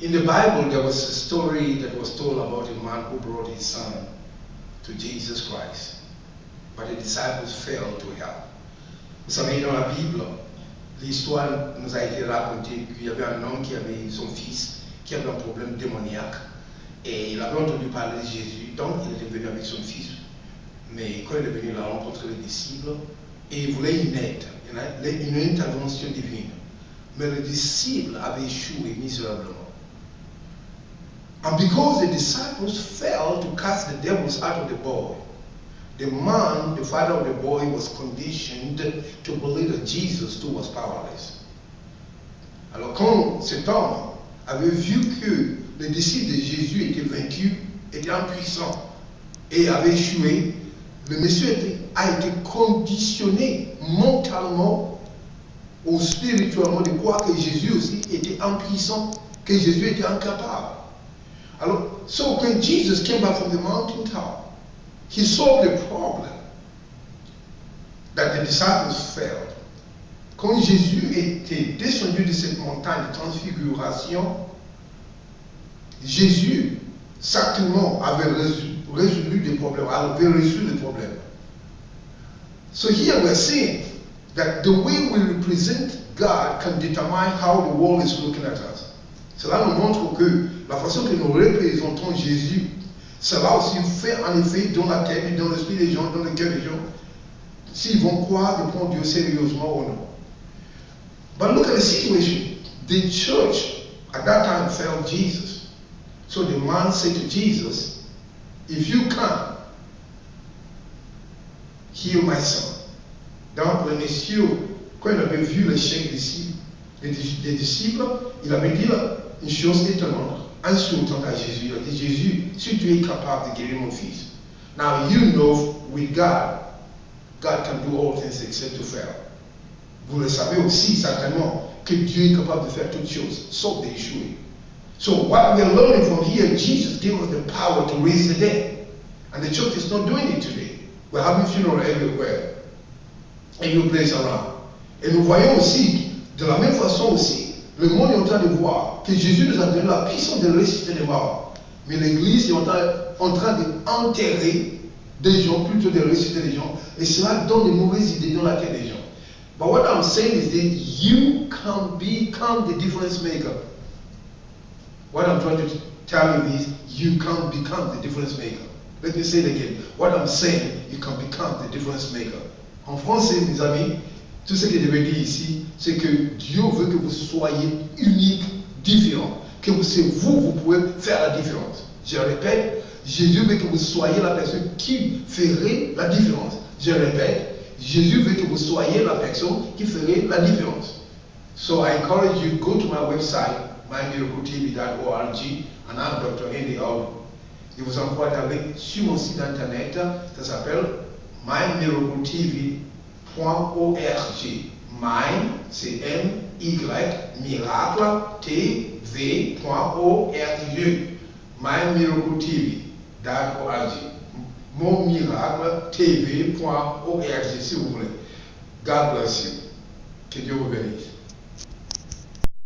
In the Bible, there was a story that was told about a man who brought his son to Jesus Christ, but the disciples failed to help. Vous savez, dans la Bible, l'histoire nous a été racontée qu'il y avait un homme qui avait son fils qui avait un problème démoniaque, et il avait entendu parler de Jésus, donc il était venu avec son fils. Mais quand il est venu, il a rencontré les disciples et il voulait une aide, une intervention divine. Mais les disciples avaient échoué misérablement. And because the disciples failed to cast the devils out of the boy, the man, the father of the boy, was conditioned to believe that Jesus too was powerless. Alors quand cet homme avait vu que les disciples de Jésus étaient vaincus, étaient impuissants et avaient échoué, le monsieur a été conditionné mentalement ou spirituellement de croire que Jésus aussi était impuissant, que Jésus était incapable. Alors, so when Jesus came back from the mountaintop, he solved the problem that the disciples failed. Quand Jésus était descendu de cette montagne de transfiguration, Jésus certainement avait résolu des problèmes, avait résolu les problèmes. So here we're seeing that the way we represent God can determine how the world is looking at us. Cela nous montre que la façon que nous représentons Jésus, cela aussi fait en effet dans la tête et dans l'esprit des gens, dans le cœur des gens, s'ils vont croire de prendre Dieu sérieusement ou non. But look at the situation. The church at that time failed Jesus. So the man said to Jesus, if you can, heal my son. Donc le monsieur, quand il avait vu l'échec des disciples, il avait dit une chose étonnante, insultante à Jésus. Il a dit, Jésus, si tu es capable de guérir mon fils. Now you know with God, God can do all things except to fail. Vous le savez aussi certainement que Dieu est capable de faire toutes choses, sauf d'échouer. So what we are learning from here, Jesus gave us the power to raise the dead. And the church is not doing it today. We're having funerals everywhere, every place around. Et nous voyons aussi, de la même façon aussi, le monde est en train de voir que Jésus nous a donné la puissance de ressusciter les morts. Mais l'Église est en train d'enterrer des gens plutôt de ressusciter des gens. Et cela donne de mauvaises idées dans la tête des gens. But what I'm saying is that you can become the difference maker. What I'm trying to tell you is you can become the difference maker. Let me say it again. What I'm saying, you can become the difference maker. En français, mes amis, tout ce que je veux dire ici, c'est que Dieu veut que vous soyez unique, différent. Que vous pouvez faire la différence. Je répète, Jésus veut que vous soyez la personne qui ferait la différence. Je répète, Jésus veut que vous soyez la personne qui ferait la différence. So I encourage you, go to my website, mymiracletv.org, and I'm Dr. Henry Audu. Je vous encourage d'aller sur mon site internet, ça s'appelle mymiracletv.org. My, c'est M-Y, miracle, T-V.org. mymiracletv.org. Mon miracle, TV.org, si vous voulez. God bless you. Que Dieu vous bénisse.